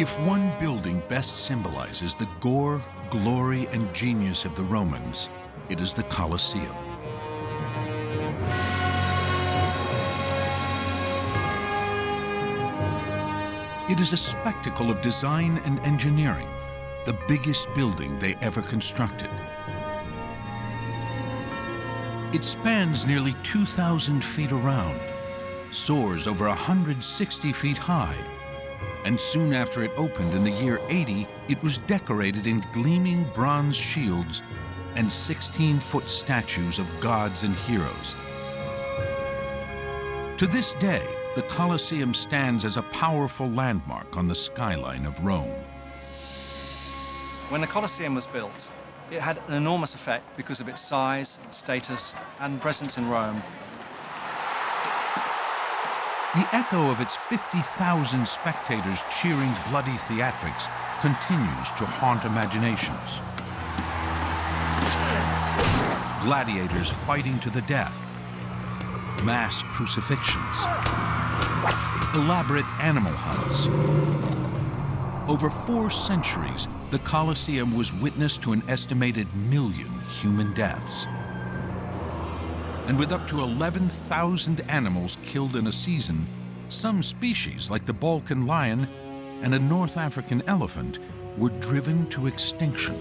If one building best symbolizes the gore, glory, and genius of the Romans, it is the Colosseum. It is a spectacle of design and engineering, the biggest building they ever constructed. It spans nearly 2,000 feet around, soars over 160 feet high, and soon after it opened in the year 80, it was decorated in gleaming bronze shields and 16-foot statues of gods and heroes. To this day, the Colosseum stands as a powerful landmark on the skyline of Rome. When the Colosseum was built, it had an enormous effect because of its size, status, and presence in Rome. The echo of its 50,000 spectators cheering bloody theatrics continues to haunt imaginations. Gladiators fighting to the death, mass crucifixions, elaborate animal hunts. Over 4 centuries, the Colosseum was witness to an estimated 1 million human deaths. And with up to 11,000 animals killed in a season, some species, like the Balkan lion and a North African elephant, were driven to extinction.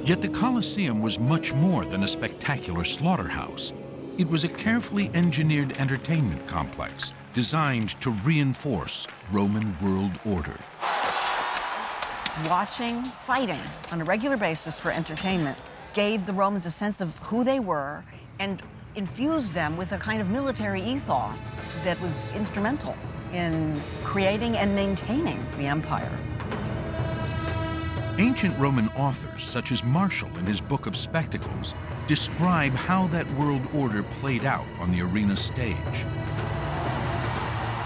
Yet the Colosseum was much more than a spectacular slaughterhouse. It was a carefully engineered entertainment complex designed to reinforce Roman world order. Watching fighting on a regular basis for entertainment gave the Romans a sense of who they were and infused them with a kind of military ethos that was instrumental in creating and maintaining the empire. Ancient Roman authors, such as Martial in his Book of Spectacles, describe how that world order played out on the arena stage.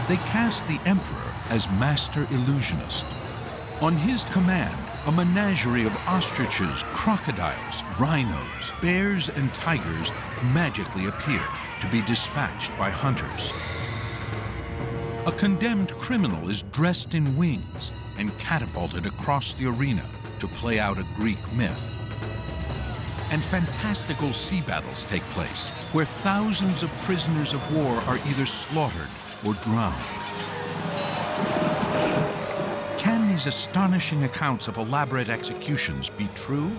They cast the emperor as master illusionist. On his command, a menagerie of ostriches, crocodiles, rhinos, bears, and tigers magically appear to be dispatched by hunters. A condemned criminal is dressed in wings and catapulted across the arena to play out a Greek myth. And fantastical sea battles take place, where thousands of prisoners of war are either slaughtered or drowned. Can these astonishing accounts of elaborate executions be true?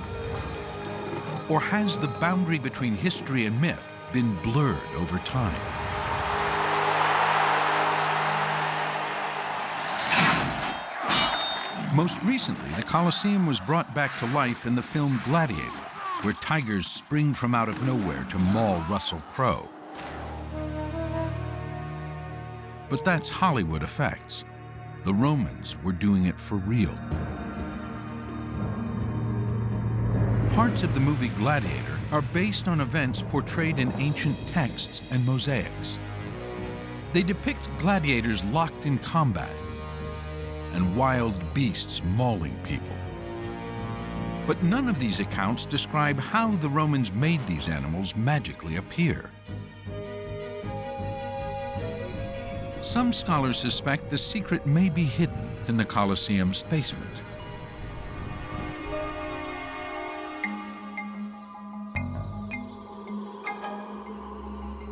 Or has the boundary between history and myth been blurred over time? Most recently, the Colosseum was brought back to life in the film Gladiator, where tigers spring from out of nowhere to maul Russell Crowe. But that's Hollywood effects. The Romans were doing it for real. Parts of the movie Gladiator are based on events portrayed in ancient texts and mosaics. They depict gladiators locked in combat and wild beasts mauling people. But none of these accounts describe how the Romans made these animals magically appear. Some scholars suspect the secret may be hidden in the Colosseum's basement.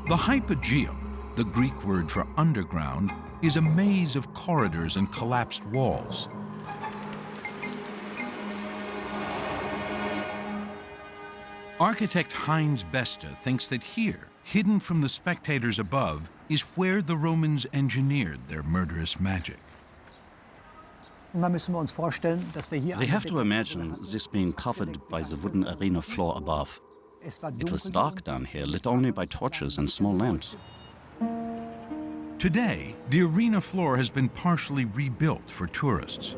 The Hypogeum, the Greek word for underground, is a maze of corridors and collapsed walls. Architect Heinz Beste thinks that here, hidden from the spectators above, is where the Romans engineered their murderous magic. We have to imagine this being covered by the wooden arena floor above. It was dark down here, lit only by torches and small lamps. Today, the arena floor has been partially rebuilt for tourists.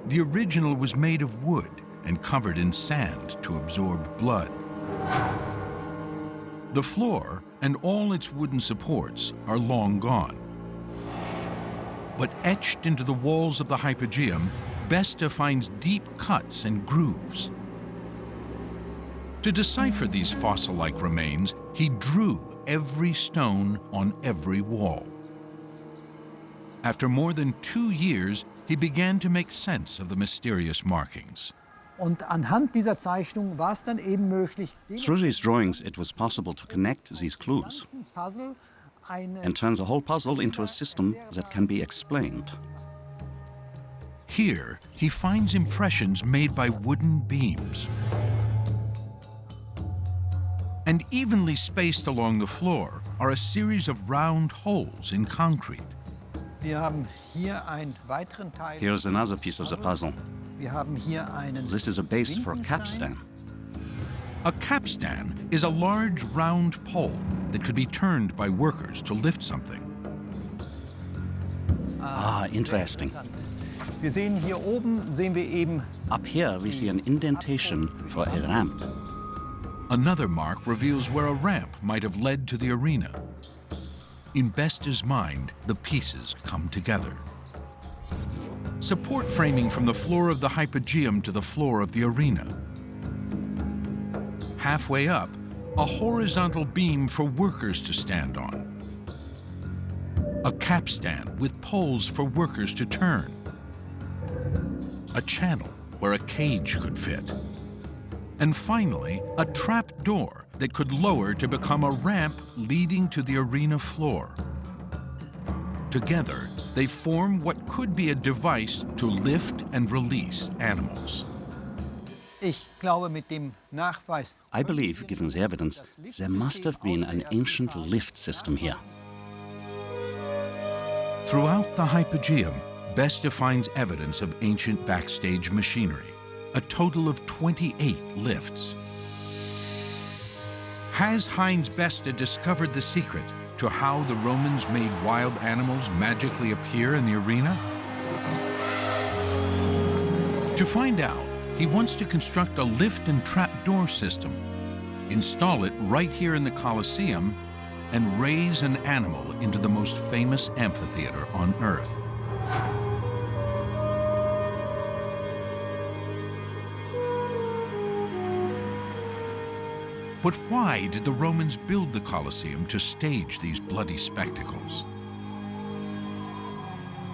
The original was made of wood and covered in sand to absorb blood. The floor and all its wooden supports are long gone. But etched into the walls of the Hypogeum, Beste finds deep cuts and grooves. To decipher these fossil-like remains, he drew every stone on every wall. After more than 2 years, he began to make sense of the mysterious markings. Und anhand dieser Zeichnung war es dann eben möglich, Through these drawings, it was possible to connect these clues Puzzle and turn the whole puzzle into a system that can be explained. Here, he finds impressions made by wooden beams. And evenly spaced along the floor are a series of round holes in concrete. Wir haben hier einen weiteren Teil. Here's another piece of the puzzle. Wir haben hier einen. This is a base for a capstan. A capstan is a large round pole that could be turned by workers to lift something. Interesting. Wir sehen hier oben, sehen wir eben. Up here, we see an indentation for a ramp. Another mark reveals where a ramp might have led to the arena. In Beste's mind, the pieces come together. Support framing from the floor of the hypogeum to the floor of the arena. Halfway up, a horizontal beam for workers to stand on. A capstan with poles for workers to turn. A channel where a cage could fit. And finally, a trap door that could lower to become a ramp leading to the arena floor. Together, they form what could be a device to lift and release animals. Ich glaube, mit dem Nachweis. I believe, given the evidence, there must have been an ancient lift system here. Throughout the hypogeum, Beste finds evidence of ancient backstage machinery, a total of 28 lifts. Has Heinz Beste discovered the secret to how the Romans made wild animals magically appear in the arena? To find out, he wants to construct a lift and trap door system, install it right here in the Colosseum, and raise an animal into the most famous amphitheater on Earth. But why did the Romans build the Colosseum to stage these bloody spectacles?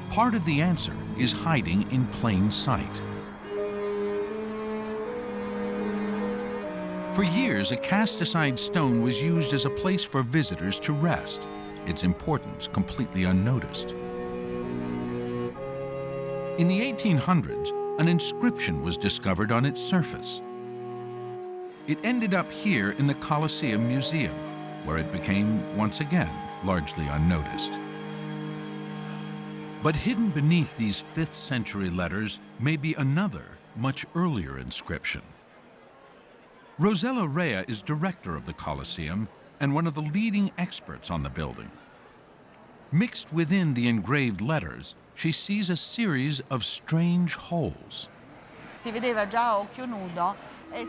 Part of the answer is hiding in plain sight. For years, a cast-aside stone was used as a place for visitors to rest, its importance completely unnoticed. In the 1800s, an inscription was discovered on its surface. It ended up here in the Colosseum Museum, where it became, once again, largely unnoticed. But hidden beneath these 5th century letters may be another, much earlier inscription. Rosella Rea is director of the Colosseum and one of the leading experts on the building. Mixed within the engraved letters, she sees a series of strange holes.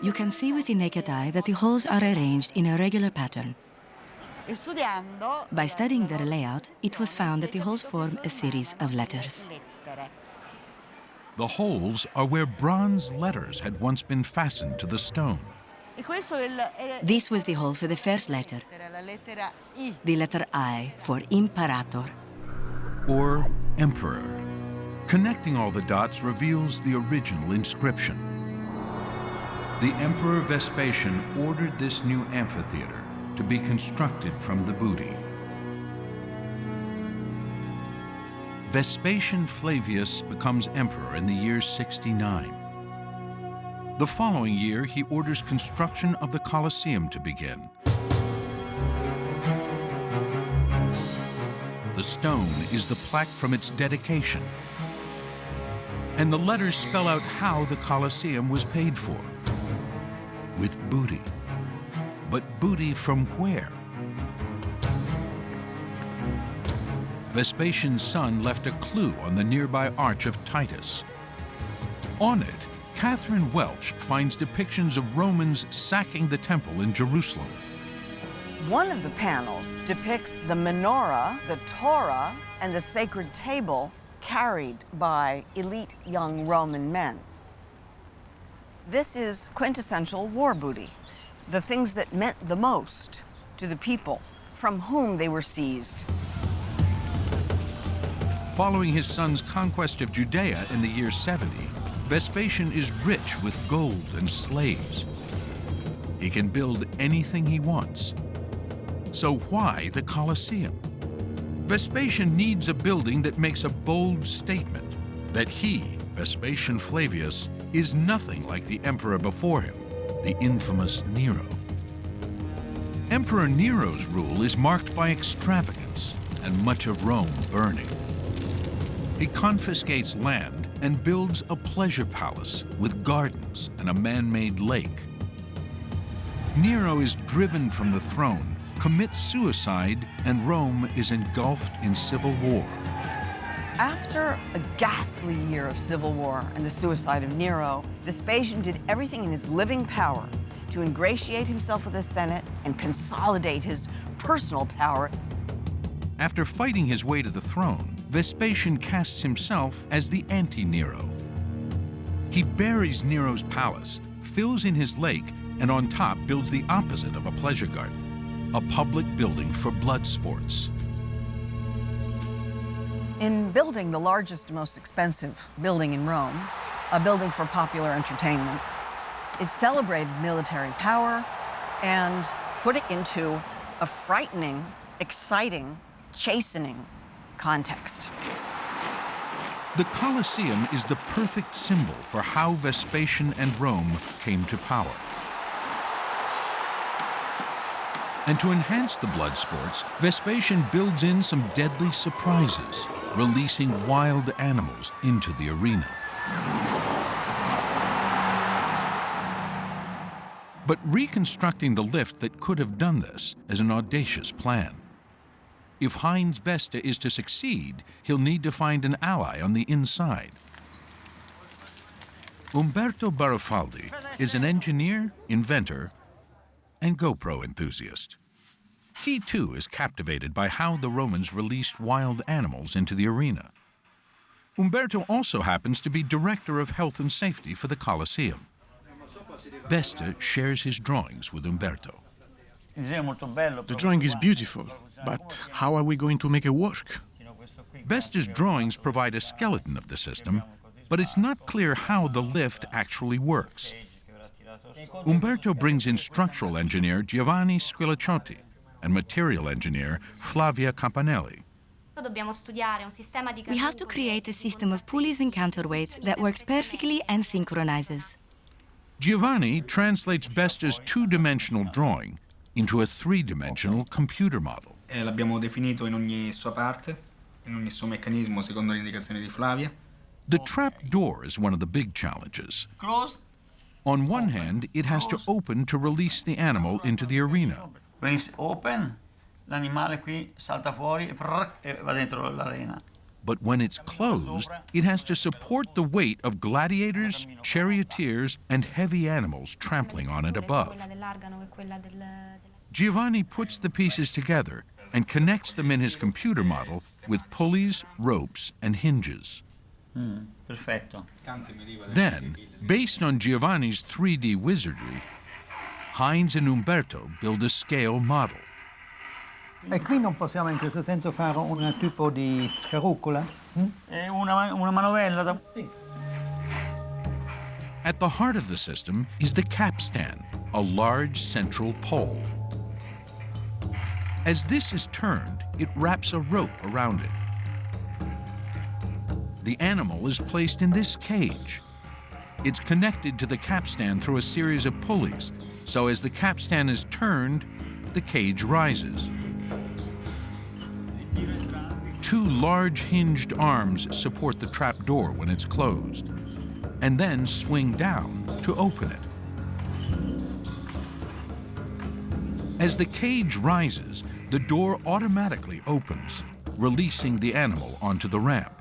You can see with the naked eye that the holes are arranged in a regular pattern. By studying their layout, it was found that the holes form a series of letters. The holes are where bronze letters had once been fastened to the stone. This was the hole for the first letter, the letter I for imperator. Or emperor. Connecting all the dots reveals the original inscription. The Emperor Vespasian ordered this new amphitheater to be constructed from the booty. Vespasian Flavius becomes emperor in the year 69. The following year, he orders construction of the Colosseum to begin. The stone is the plaque from its dedication, and the letters spell out how the Colosseum was paid for. With booty. But booty from where? Vespasian's son left a clue on the nearby Arch of Titus. On it, Catherine Welch finds depictions of Romans sacking the temple in Jerusalem. One of the panels depicts the menorah, the Torah, and the sacred table carried by elite young Roman men. This is quintessential war booty, the things that meant the most to the people from whom they were seized. Following his son's conquest of Judea in the year 70, Vespasian is rich with gold and slaves. He can build anything he wants. So why the Colosseum? Vespasian needs a building that makes a bold statement that he, Vespasian Flavius, is nothing like the emperor before him, the infamous Nero. Emperor Nero's rule is marked by extravagance and much of Rome burning. He confiscates land and builds a pleasure palace with gardens and a man-made lake. Nero is driven from the throne, commits suicide, and Rome is engulfed in civil war. After a ghastly year of civil war and the suicide of Nero, Vespasian did everything in his living power to ingratiate himself with the Senate and consolidate his personal power. After fighting his way to the throne, Vespasian casts himself as the anti-Nero. He buries Nero's palace, fills in his lake, and on top builds the opposite of a pleasure garden, a public building for blood sports. In building the largest and most expensive building in Rome, a building for popular entertainment, it celebrated military power and put it into a frightening, exciting, chastening context. The Colosseum is the perfect symbol for how Vespasian and Rome came to power. And to enhance the blood sports, Vespasian builds in some deadly surprises, releasing wild animals into the arena. But reconstructing the lift that could have done this is an audacious plan. If Heinz Beste is to succeed, he'll need to find an ally on the inside. Umberto Barafaldi is an engineer, inventor, and GoPro enthusiast. He too is captivated by how the Romans released wild animals into the arena. Umberto also happens to be director of health and safety for the Colosseum. Beste shares his drawings with Umberto. The drawing is beautiful, but how are we going to make it work? Beste's drawings provide a skeleton of the system, but it's not clear how the lift actually works. Umberto brings in structural engineer Giovanni Squilaciotti and material engineer Flavia Campanelli. We have to create a system of pulleys and counterweights that works perfectly and synchronizes. Giovanni translates Beste's two-dimensional drawing into a three-dimensional computer model. L'abbiamo definito in ogni sua parte, in ogni suo meccanismo secondo le indicazioni di Flavia. The trap door is one of the big challenges. Close. On one hand, it has to open to release the animal into the arena. When it's open, l'animale qui salta fuori e va dentro l'arena. But when it's closed, it has to support the weight of gladiators, charioteers, and heavy animals trampling on it above. Giovanni puts the pieces together and connects them in his computer model with pulleys, ropes, and hinges. Perfetto. Then, based on Giovanni's 3D wizardry, Heinz and Umberto build a scale model. E qui non possiamo in questo senso fare un tipo di carrucola? Una manovella. Sì. At the heart of the system is the capstan, a large central pole. As this is turned, it wraps a rope around it. The animal is placed in this cage. It's connected to the capstan through a series of pulleys, so as the capstan is turned, the cage rises. Two large hinged arms support the trap door when it's closed, and then swing down to open it. As the cage rises, the door automatically opens, releasing the animal onto the ramp.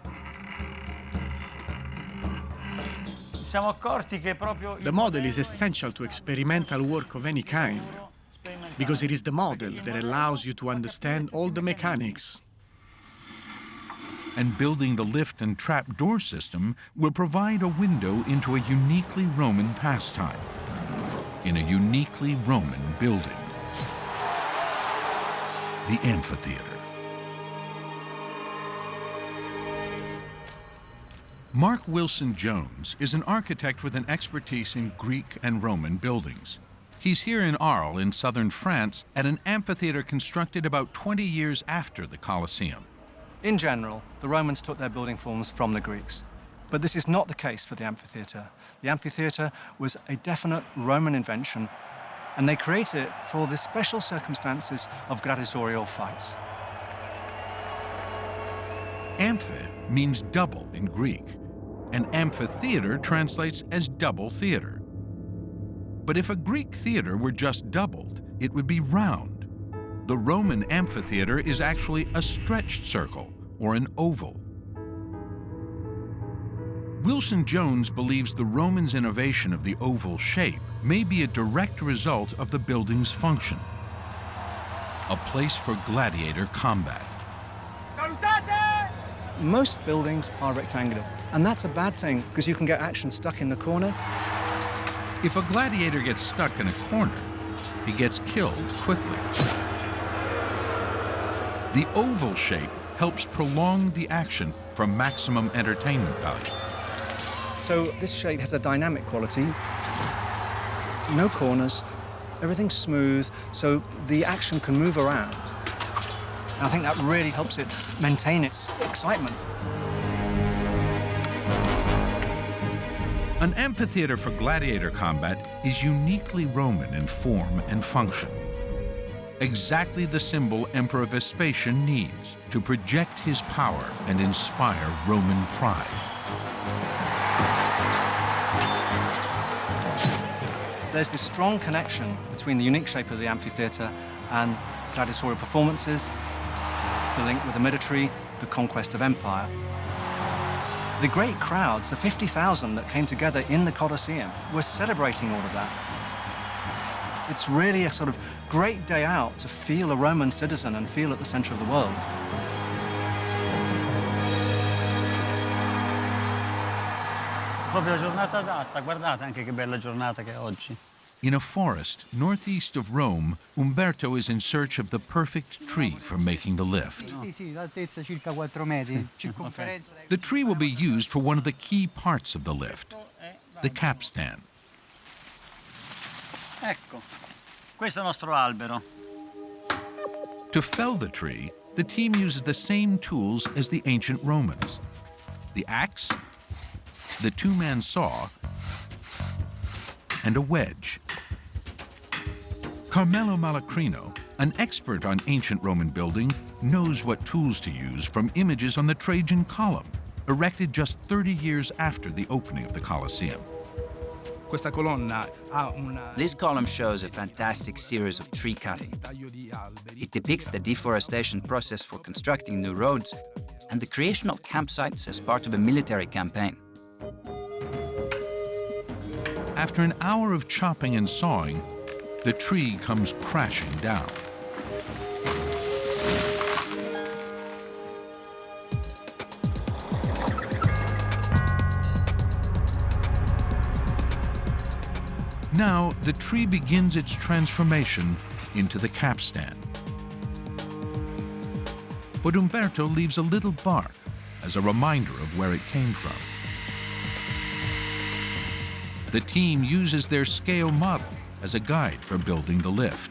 The model is essential to experimental work of any kind, because it is the model that allows you to understand all the mechanics. And building the lift and trap door system will provide a window into a uniquely Roman pastime in a uniquely Roman building, the amphitheater. Mark Wilson Jones is an architect with an expertise in Greek and Roman buildings. He's here in Arles, in southern France, at an amphitheater constructed about 20 years after the Colosseum. In general, the Romans took their building forms from the Greeks. But this is not the case for the amphitheater. The amphitheater was a definite Roman invention, and they created it for the special circumstances of gladiatorial fights. Amphi means double in Greek, and amphitheater translates as double theater. But if a Greek theater were just doubled, it would be round. The Roman amphitheater is actually a stretched circle, or an oval. Wilson Jones believes the Romans' innovation of the oval shape may be a direct result of the building's function, a place for gladiator combat. Most buildings are rectangular, and that's a bad thing because you can get action stuck in the corner. If a gladiator gets stuck in a corner, he gets killed quickly. The oval shape helps prolong the action for maximum entertainment value. So this shape has a dynamic quality. No corners, everything's smooth, so the action can move around. And I think that really helps it maintain its excitement. An amphitheater for gladiator combat is uniquely Roman in form and function. Exactly the symbol Emperor Vespasian needs to project his power and inspire Roman pride. There's this strong connection between the unique shape of the amphitheater and gladiatorial performances, the link with the military, the conquest of empire. The great crowds, the 50,000 that came together in the Colosseum, were celebrating all of that. It's really a sort of great day out to feel a Roman citizen and feel at the center of the world. Proprio la giornata adatta, guardate anche che bella giornata che è oggi. In a forest northeast of Rome, Umberto is in search of the perfect tree for making the lift. The tree will be used for one of the key parts of the lift, the capstan. Ecco, questo è il nostro albero. To fell the tree, the team uses the same tools as the ancient Romans: the axe, the two-man saw, and a wedge. Carmelo Malacrino, an expert on ancient Roman building, knows what tools to use from images on the Trajan column, erected just 30 years after the opening of the Colosseum. This column shows a fantastic series of tree cutting. It depicts the deforestation process for constructing new roads and the creation of campsites as part of a military campaign. After an hour of chopping and sawing, the tree comes crashing down. Now, the tree begins its transformation into the capstan. But Umberto leaves a little bark as a reminder of where it came from. The team uses their scale model as a guide for building the lift.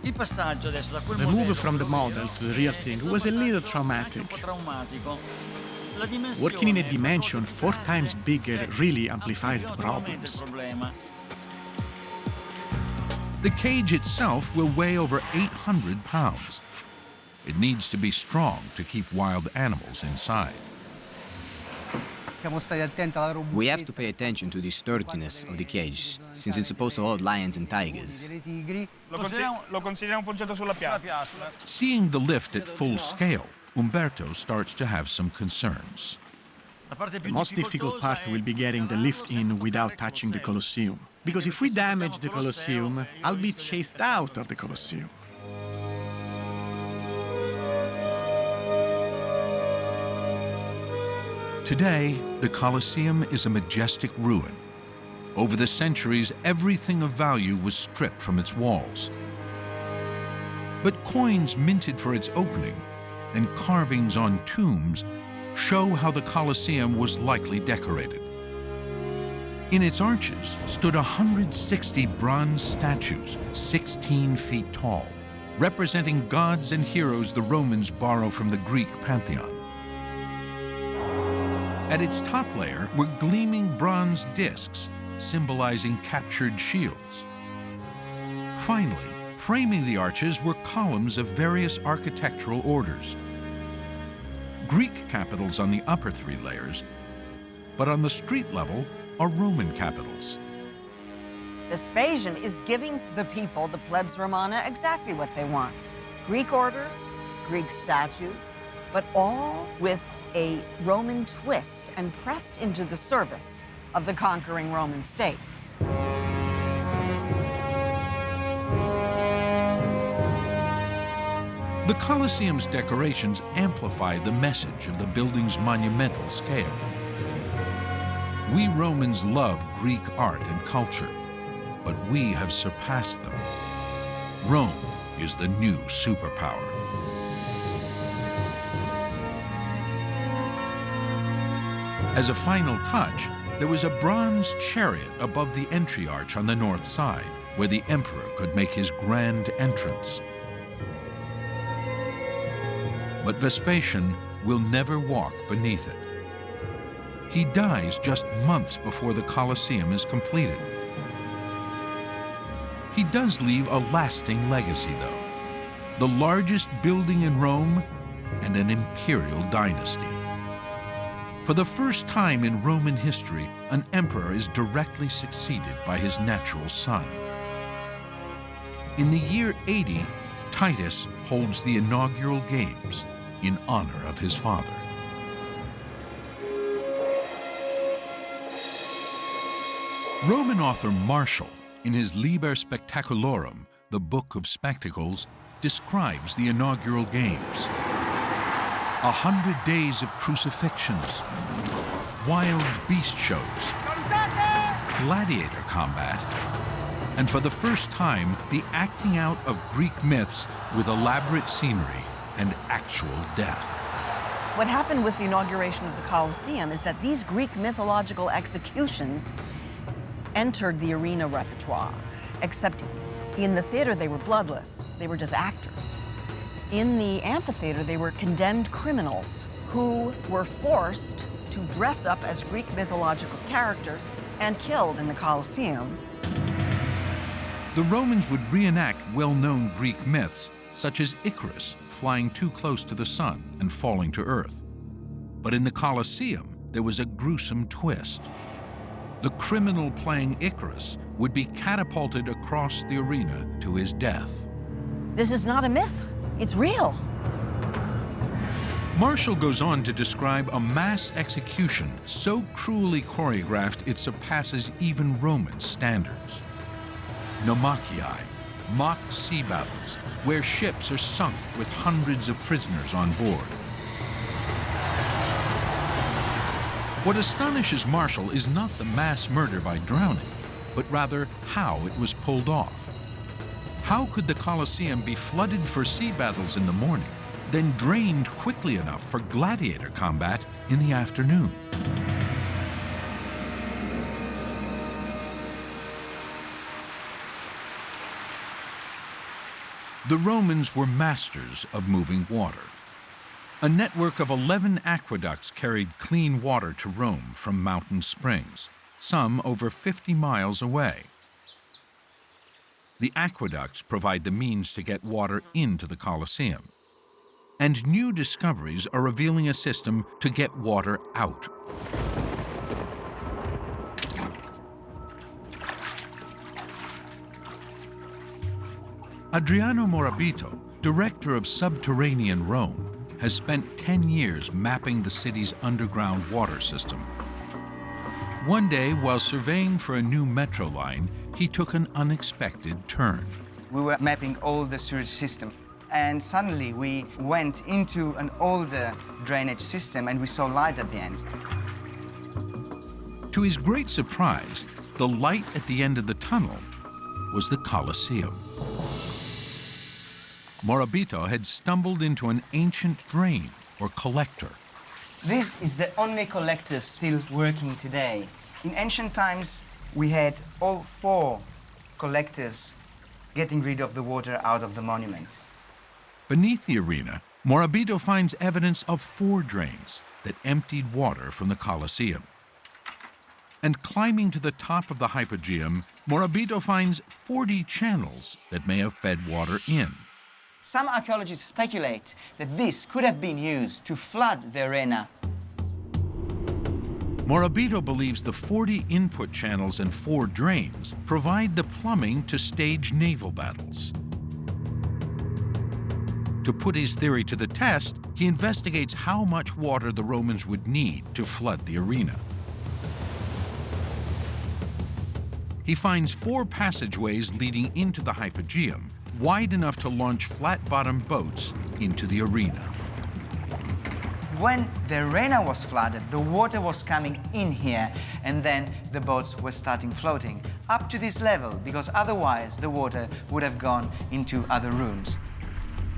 The move from the model to the real thing was a little traumatic. Working in a dimension 4 times bigger really amplifies the problems. The cage itself will weigh over 800 pounds. It needs to be strong to keep wild animals inside. We have to pay attention to the sturdiness of the cage, since it's supposed to hold lions and tigers. Seeing the lift at full scale, Umberto starts to have some concerns. The most difficult part will be getting the lift in without touching the Colosseum. Because if we damage the Colosseum, I'll be chased out of the Colosseum. Today, the Colosseum is a majestic ruin. Over the centuries, everything of value was stripped from its walls. But coins minted for its opening and carvings on tombs show how the Colosseum was likely decorated. In its arches stood 160 bronze statues, 16 feet tall, representing gods and heroes the Romans borrow from the Greek pantheon. At its top layer were gleaming bronze discs, symbolizing captured shields. Finally, framing the arches were columns of various architectural orders. Greek capitals on the upper three layers, but on the street level are Roman capitals. Vespasian is giving the people, the plebs Romana, exactly what they want. Greek orders, Greek statues, but all with a Roman twist and pressed into the service of the conquering Roman state. The Colosseum's decorations amplify the message of the building's monumental scale. We Romans love Greek art and culture, but we have surpassed them. Rome is the new superpower. As a final touch, there was a bronze chariot above the entry arch on the north side, where the emperor could make his grand entrance. But Vespasian will never walk beneath it. He dies just months before the Colosseum is completed. He does leave a lasting legacy, though. The largest building in Rome and an imperial dynasty. For the first time in Roman history, an emperor is directly succeeded by his natural son. In the year 80, Titus holds the inaugural games in honor of his father. Roman author Martial, in his Liber Spectaculorum, the Book of Spectacles, describes the inaugural games. 100 days of crucifixions, wild beast shows, gladiator combat, and for the first time, the acting out of Greek myths with elaborate scenery and actual death. What happened with the inauguration of the Colosseum is that these Greek mythological executions entered the arena repertoire, except in the theater they were bloodless. They were just actors. In the amphitheater, they were condemned criminals who were forced to dress up as Greek mythological characters and killed in the Colosseum. The Romans would reenact well-known Greek myths, such as Icarus flying too close to the sun and falling to earth. But in the Colosseum, there was a gruesome twist. The criminal playing Icarus would be catapulted across the arena to his death. This is not a myth, it's real. Martial goes on to describe a mass execution so cruelly choreographed it surpasses even Roman standards. Naumachii, mock sea battles, where ships are sunk with hundreds of prisoners on board. What astonishes Martial is not the mass murder by drowning, but rather how it was pulled off. How could the Colosseum be flooded for sea battles in the morning, then drained quickly enough for gladiator combat in the afternoon? The Romans were masters of moving water. A network of 11 aqueducts carried clean water to Rome from mountain springs, some over 50 miles away. The aqueducts provide the means to get water into the Colosseum. And new discoveries are revealing a system to get water out. Adriano Morabito, director of Subterranean Rome, has spent 10 years mapping the city's underground water system. One day, while surveying for a new metro line, he took an unexpected turn. We were mapping all the sewage system, and suddenly we went into an older drainage system and we saw light at the end. To his great surprise, the light at the end of the tunnel was the Colosseum. Morabito had stumbled into an ancient drain or collector. This is the only collector still working today. In ancient times, we had all 4 collectors getting rid of the water out of the monument. Beneath the arena, Morabito finds evidence of 4 drains that emptied water from the Colosseum. And climbing to the top of the hypogeum, Morabito finds 40 channels that may have fed water in. Some archaeologists speculate that this could have been used to flood the arena. Morabito believes the 40 input channels and 4 drains provide the plumbing to stage naval battles. To put his theory to the test, he investigates how much water the Romans would need to flood the arena. He finds 4 passageways leading into the hypogeum, wide enough to launch flat-bottomed boats into the arena. When the arena was flooded, the water was coming in here, and then the boats were starting floating up to this level, because otherwise the water would have gone into other rooms.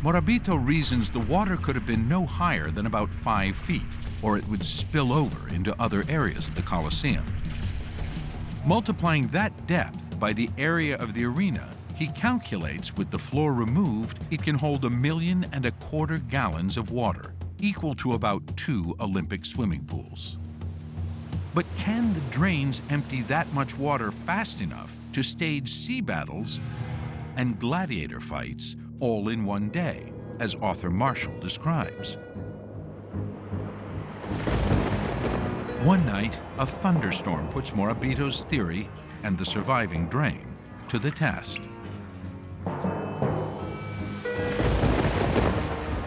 Morabito reasons the water could have been no higher than about 5 feet, or it would spill over into other areas of the Colosseum. Multiplying that depth by the area of the arena, he calculates with the floor removed, it can hold 1.25 million gallons of water, equal to about 2 Olympic swimming pools. But can the drains empty that much water fast enough to stage sea battles and gladiator fights all in one day, as author Marshall describes? One night, a thunderstorm puts Morabito's theory and the surviving drain to the test.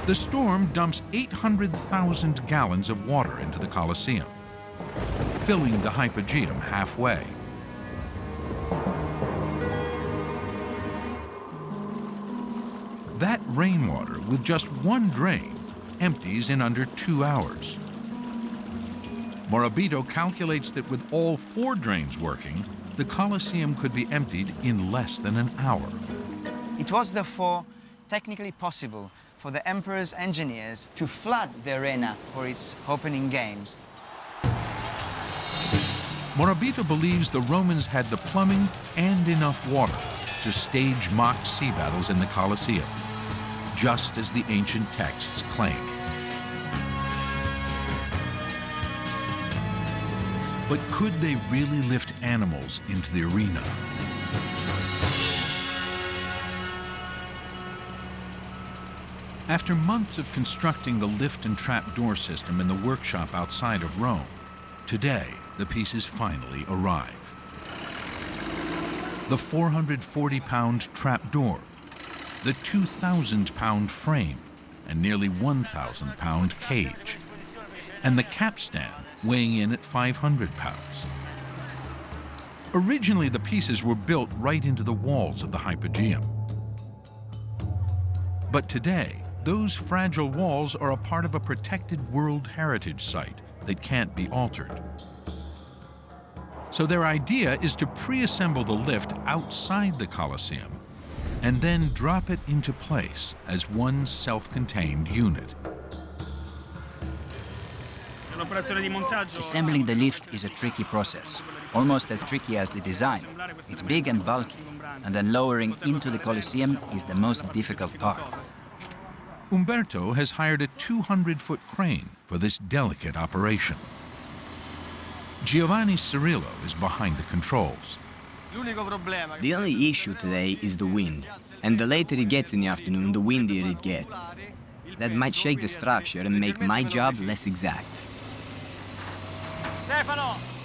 The storm dumps 800,000 gallons of water into the Colosseum, filling the hypogeum halfway. That rainwater, with just 1 drain, empties in under 2 hours. Morabito calculates that with all 4 drains working, the Colosseum could be emptied in less than an hour. It was therefore technically possible for the emperor's engineers to flood the arena for its opening games. Morabito believes the Romans had the plumbing and enough water to stage mock sea battles in the Colosseum, just as the ancient texts claim. But could they really lift animals into the arena? After months of constructing the lift and trap door system in the workshop outside of Rome, today the pieces finally arrive. The 440-pound trap door, the 2,000-pound frame, and nearly 1,000-pound cage, and the capstan weighing in at 500 pounds. Originally, the pieces were built right into the walls of the hypogeum. But today, those fragile walls are a part of a protected World Heritage Site that can't be altered. So their idea is to pre-assemble the lift outside the Colosseum and then drop it into place as one self-contained unit. Assembling the lift is a tricky process, almost as tricky as the design. It's big and bulky, and then lowering into the Colosseum is the most difficult part. Umberto has hired a 200-foot crane for this delicate operation. Giovanni Cirillo is behind the controls. The only issue today is the wind, and the later it gets in the afternoon, the windier it gets. That might shake the structure and make my job less exact.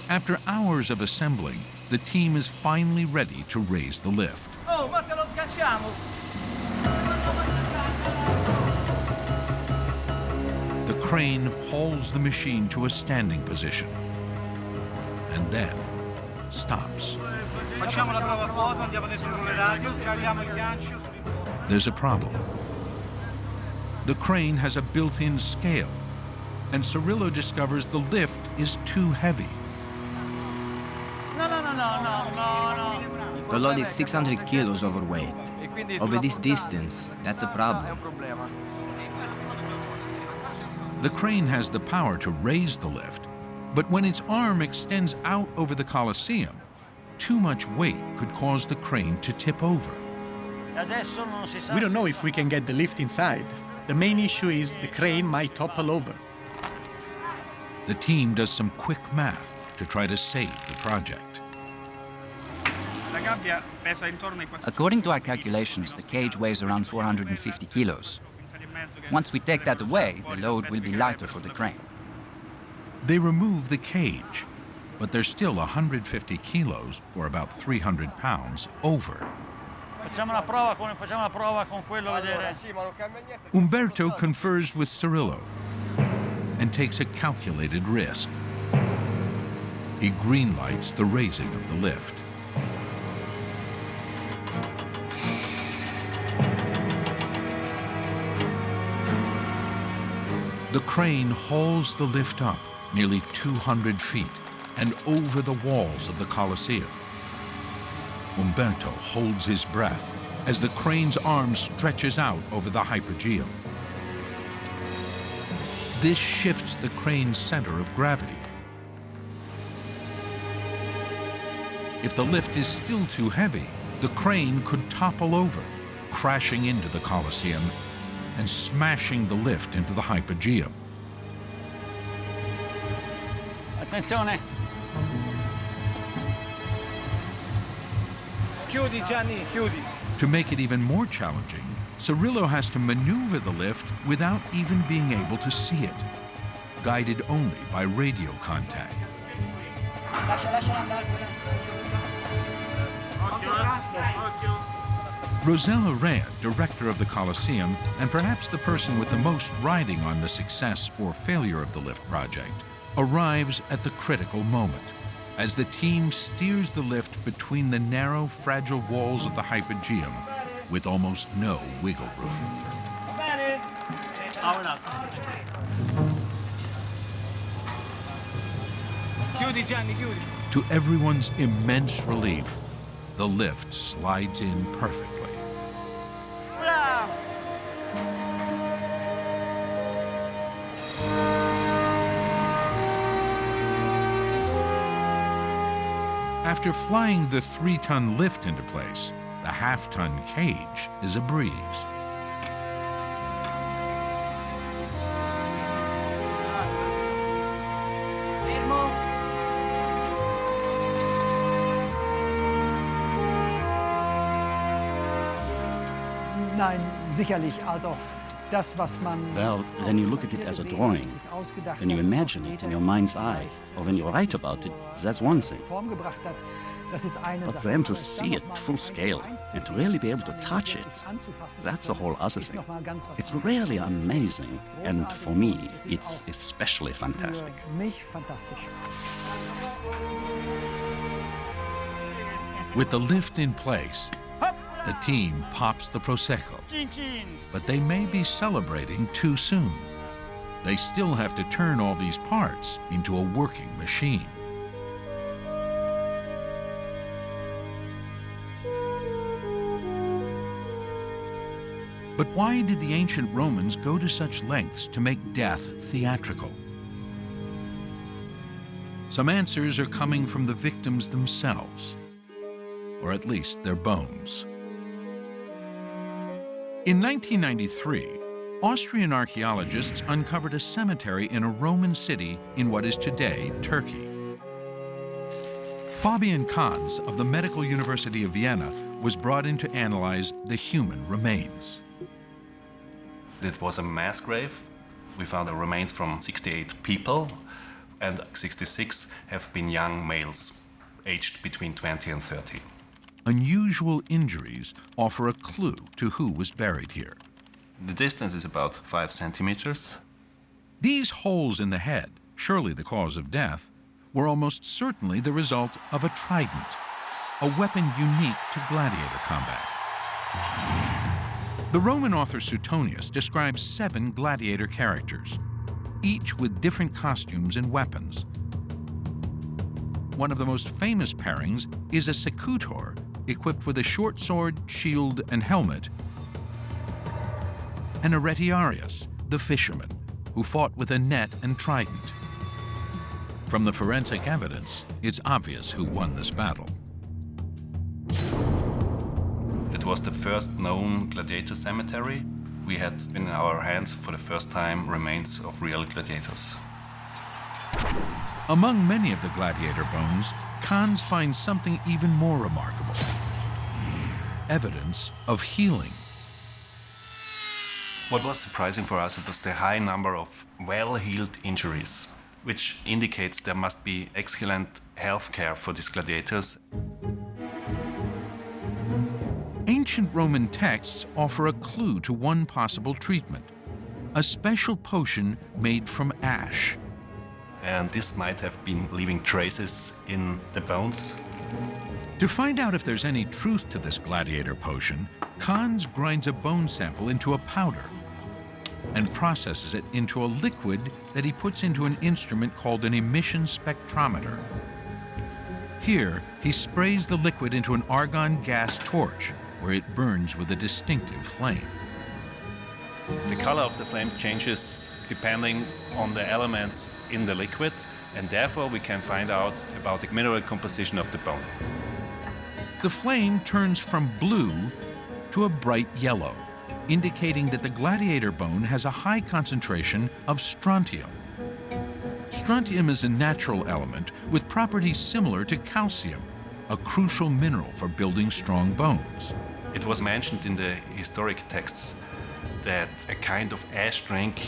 After hours of assembling, the team is finally ready to raise the lift. The crane hauls the machine to a standing position and then stops. There's a problem. The crane has a built-in scale, and Cirillo discovers the lift is too heavy. The load is 600 kilos overweight. Over this distance, that's a problem. The crane has the power to raise the lift, but when its arm extends out over the Colosseum, too much weight could cause the crane to tip over. We don't know if we can get the lift inside. The main issue is the crane might topple over. The team does some quick math to try to save the project. According to our calculations, the cage weighs around 450 kilos. Once we take that away, the load will be lighter for the crane. They remove the cage, but they're still 150 kilos, or about 300 pounds, over. Umberto confers with Cirillo and takes a calculated risk. He greenlights the raising of the lift. The crane hauls the lift up nearly 200 feet and over the walls of the Colosseum. Umberto holds his breath as the crane's arm stretches out over the hypogeum. This shifts the crane's center of gravity. If the lift is still too heavy, the crane could topple over, crashing into the Colosseum and smashing the lift into the hypogeum. Attenzione! Chiudi, Gianni, chiudi. To make it even more challenging, Cirillo has to maneuver the lift without even being able to see it, guided only by radio contact. Rosella Rand, director of the Colosseum, and perhaps the person with the most riding on the success or failure of the lift project, arrives at the critical moment as the team steers the lift between the narrow, fragile walls of the hypogeum with almost no wiggle room. Chiudi, Gianni, chiudi. To everyone's immense relief, the lift slides in perfectly. After flying the 3-ton lift into place, the half-ton cage is a breeze. Nein, sicherlich. Also, das, was man... Well, when you look at it as a drawing, when you imagine it in your mind's eye, or when you write about it, that's one thing. But then to see it full scale and to really be able to touch it, that's a whole other thing. It's really amazing, and for me, it's especially fantastic. With the lift in place, the team pops the Prosecco, but they may be celebrating too soon. They still have to turn all these parts into a working machine. But why did the ancient Romans go to such lengths to make death theatrical? Some answers are coming from the victims themselves, or at least their bones. In 1993, Austrian archaeologists uncovered a cemetery in a Roman city in what is today Turkey. Fabian Kahns of the Medical University of Vienna was brought in to analyze the human remains. It was a mass grave. We found the remains from 68 people, and 66 have been young males, aged between 20 and 30. Unusual injuries offer a clue to who was buried here. The distance is about 5 centimeters. These holes in the head, surely the cause of death, were almost certainly the result of a trident, a weapon unique to gladiator combat. The Roman author Suetonius describes 7 gladiator characters, each with different costumes and weapons. One of the most famous pairings is a secutor, equipped with a short sword, shield, and helmet, and a retiarius, the fisherman, who fought with a net and trident. From the forensic evidence, it's obvious who won this battle. It was the first known gladiator cemetery. We had in our hands for the first time remains of real gladiators. Among many of the gladiator bones, Cons finds something even more remarkable: evidence of healing. What was surprising for us was the high number of well-healed injuries, which indicates there must be excellent health care for these gladiators. Ancient Roman texts offer a clue to one possible treatment: a special potion made from ash. And this might have been leaving traces in the bones. To find out if there's any truth to this gladiator potion, Cons grinds a bone sample into a powder and processes it into a liquid that he puts into an instrument called an emission spectrometer. Here, he sprays the liquid into an argon gas torch, where it burns with a distinctive flame. The color of the flame changes depending on the elements in the liquid, and therefore we can find out about the mineral composition of the bone. The flame turns from blue to a bright yellow, indicating that the gladiator bone has a high concentration of strontium. Strontium is a natural element with properties similar to calcium, a crucial mineral for building strong bones. It was mentioned in the historic texts that a kind of ash drink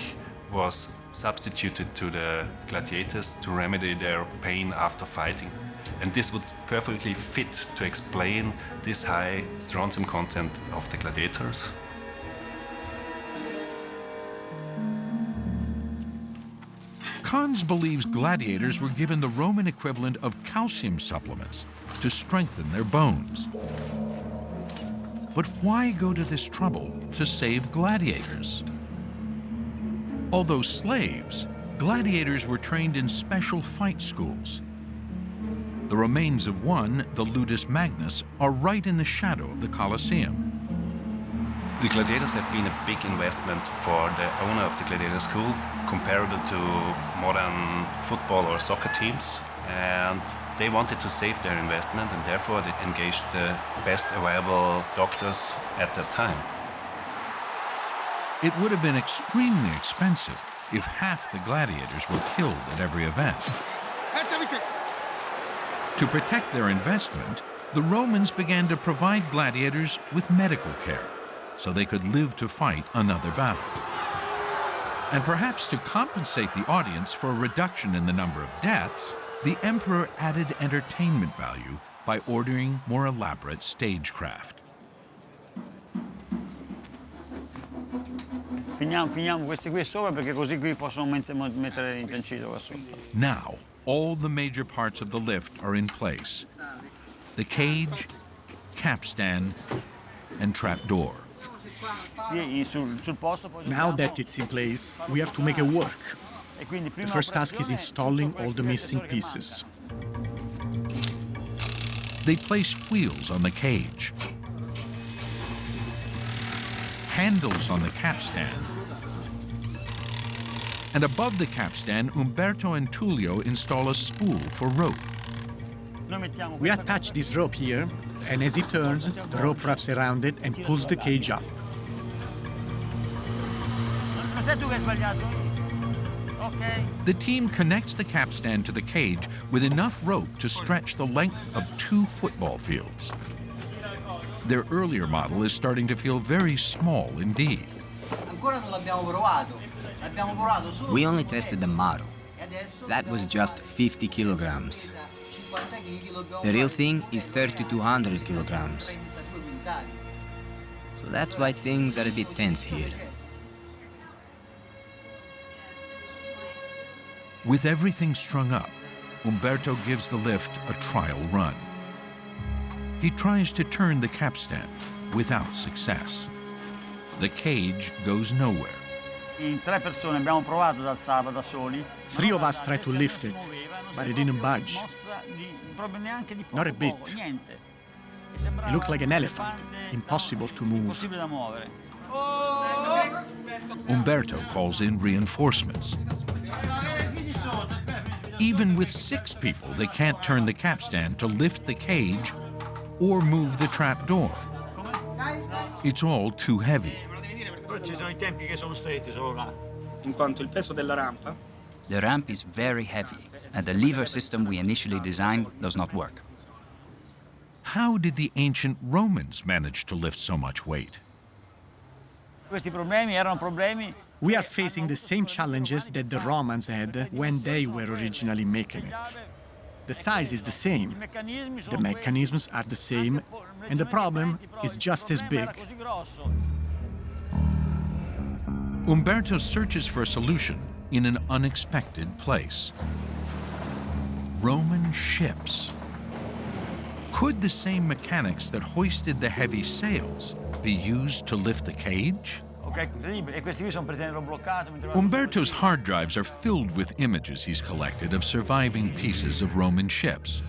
was substituted to the gladiators to remedy their pain after fighting. And this would perfectly fit to explain this high strontium content of the gladiators. Cons believes gladiators were given the Roman equivalent of calcium supplements to strengthen their bones. But why go to this trouble to save gladiators? Although slaves, gladiators were trained in special fight schools. The remains of one, the Ludus Magnus, are right in the shadow of the Colosseum. The gladiators have been a big investment for the owner of the gladiator school, comparable to modern football or soccer teams. And they wanted to save their investment, and therefore they engaged the best available doctors at that time. It would have been extremely expensive if half the gladiators were killed at every event. To protect their investment, the Romans began to provide gladiators with medical care so they could live to fight another battle. And perhaps to compensate the audience for a reduction in the number of deaths, the emperor added entertainment value by ordering more elaborate stagecraft. Finiamo questi qui sopra perché così qui possono mettere l'intensità qua sopra. Now, all the major parts of the lift are in place: the cage, capstan, and trapdoor. Now that it's in place, we have to make it work. The first task is installing all the missing pieces. They place wheels on the cage, handles on the capstan, and above the capstan, Umberto and Tullio install a spool for rope. We attach this rope here, and as it turns, the rope wraps around it and pulls the cage up. The team connects the capstan to the cage with enough rope to stretch the length of 2 football fields. Their earlier model is starting to feel very small indeed. We only tested the model. That was just 50 kilograms. The real thing is 3,200 kilograms. So that's why things are a bit tense here. With everything strung up, Umberto gives the lift a trial run. He tries to turn the capstan without success. The cage goes nowhere. In 3 persone abbiamo provato ad alzarla da soli. 3 of us tried to lift it, but it didn't budge. Not a bit. It looked like an elephant, impossible to move. Umberto calls in reinforcements. Even with 6 people, they can't turn the capstan to lift the cage or move the trap door. It's all too heavy. The ramp is very heavy, and the lever system we initially designed does not work. How did the ancient Romans manage to lift so much weight? We are facing the same challenges that the Romans had when they were originally making it. The size is the same, the mechanisms are the same, and the problem is just as big. Umberto searches for a solution in an unexpected place. Roman ships. Could the same mechanics that hoisted the heavy sails be used to lift the cage? Umberto's hard drives are filled with images he's collected of surviving pieces of Roman ships.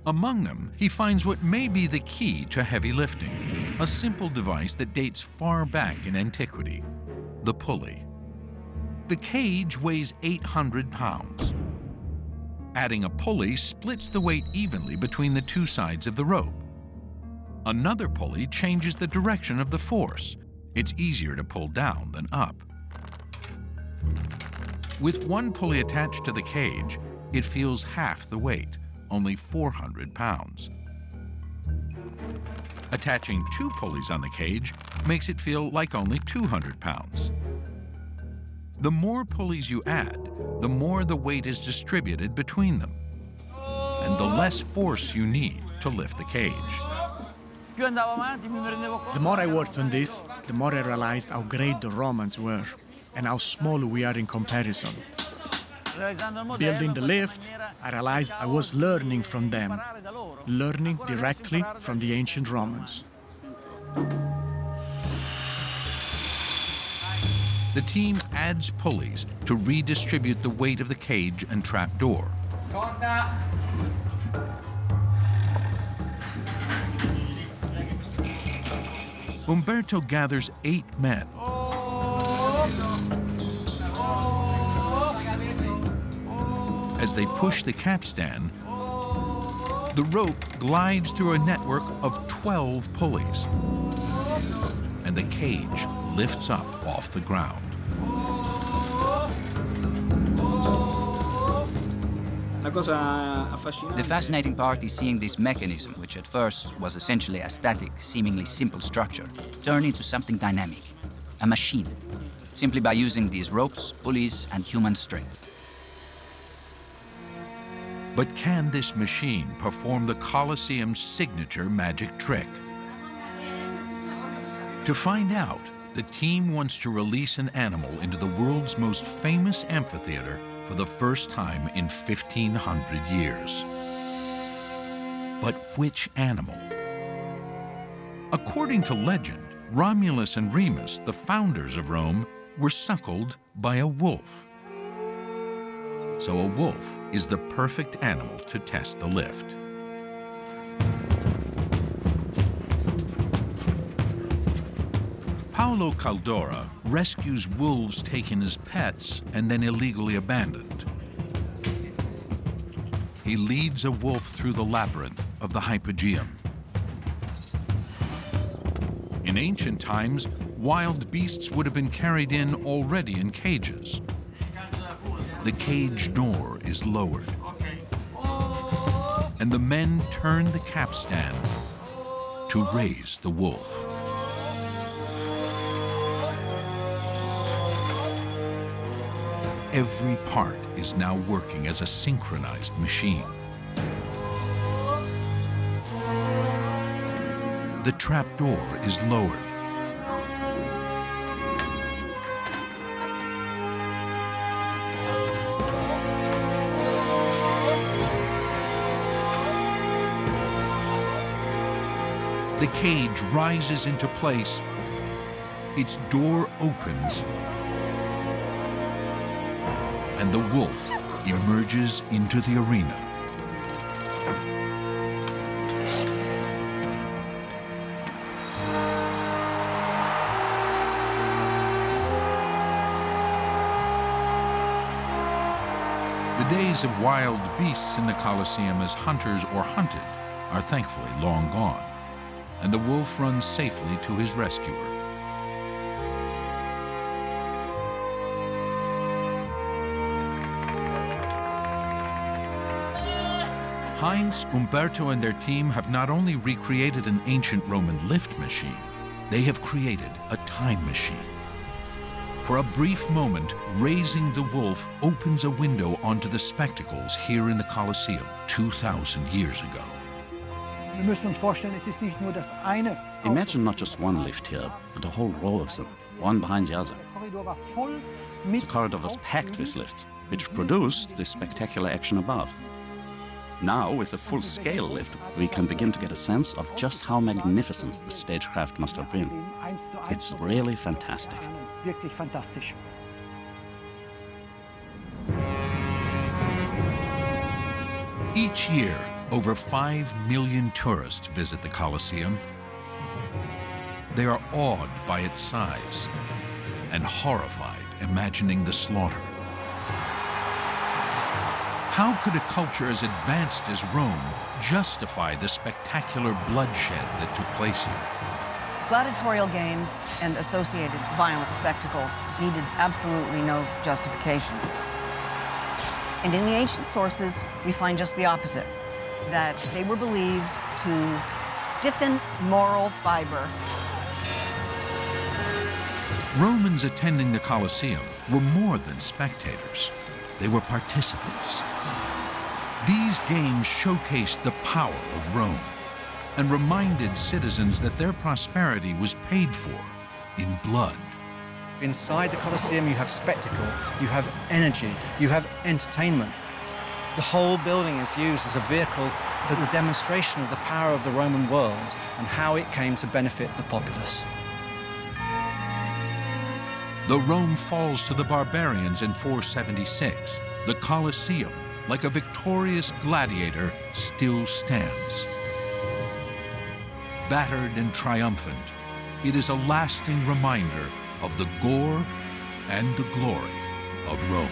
Among them, he finds what may be the key to heavy lifting, a simple device that dates far back in antiquity, the pulley. The cage weighs 800 pounds. Adding a pulley splits the weight evenly between the 2 sides of the rope. Another pulley changes the direction of the force. It's easier to pull down than up. With 1 pulley attached to the cage, it feels half the weight, only 400 pounds. Attaching 2 pulleys on the cage makes it feel like only 200 pounds. The more pulleys you add, the more the weight is distributed between them, and the less force you need to lift the cage. The more I worked on this, the more I realized how great the Romans were and how small we are in comparison. Building the lift, I realized I was learning from them, learning directly from the ancient Romans. The team adds pulleys to redistribute the weight of the cage and trapdoor. Umberto gathers 8 men. As they push the capstan, the rope glides through a network of 12 pulleys, and the cage lifts up off the ground. The fascinating part is seeing this mechanism, which at first was essentially a static, seemingly simple structure, turn into something dynamic, a machine, simply by using these ropes, pulleys, and human strength. But can this machine perform the Colosseum's signature magic trick? To find out, the team wants to release an animal into the world's most famous amphitheater for the first time in 1,500 years. But which animal? According to legend, Romulus and Remus, the founders of Rome, were suckled by a wolf. So a wolf is the perfect animal to test the lift. Paolo Caldora rescues wolves taken as pets and then illegally abandoned. He leads a wolf through the labyrinth of the hypogeum. In ancient times, wild beasts would have been carried in already in cages. The cage door is lowered, and the men turn the capstan to raise the wolf. Every part is now working as a synchronized machine. The trapdoor is lowered. The cage rises into place. Its door opens, and the wolf emerges into the arena. The days of wild beasts in the Colosseum as hunters or hunted are thankfully long gone, and the wolf runs safely to his rescuer. Heinz, Umberto, and their team have not only recreated an ancient Roman lift machine, they have created a time machine. For a brief moment, raising the wolf opens a window onto the spectacles here in the Colosseum 2,000 years ago. Imagine not just one lift here, but a whole row of them, one behind the other. The corridor was packed with lifts, which produced this spectacular action above. Now, with a full-scale lift, we can begin to get a sense of just how magnificent the stagecraft must have been. It's really fantastic. Each year, over 5 million tourists visit the Colosseum. They are awed by its size and horrified imagining the slaughter. How could a culture as advanced as Rome justify the spectacular bloodshed that took place here? Gladiatorial games and associated violent spectacles needed absolutely no justification. And in the ancient sources, we find just the opposite, that they were believed to stiffen moral fiber. Romans attending the Colosseum were more than spectators. They were participants. These games showcased the power of Rome and reminded citizens that their prosperity was paid for in blood. Inside the Colosseum, you have spectacle, you have energy, you have entertainment. The whole building is used as a vehicle for the demonstration of the power of the Roman world and how it came to benefit the populace. Though Rome falls to the barbarians in 476, the Colosseum, like a victorious gladiator, still stands. Battered and triumphant, it is a lasting reminder of the gore and the glory of Rome.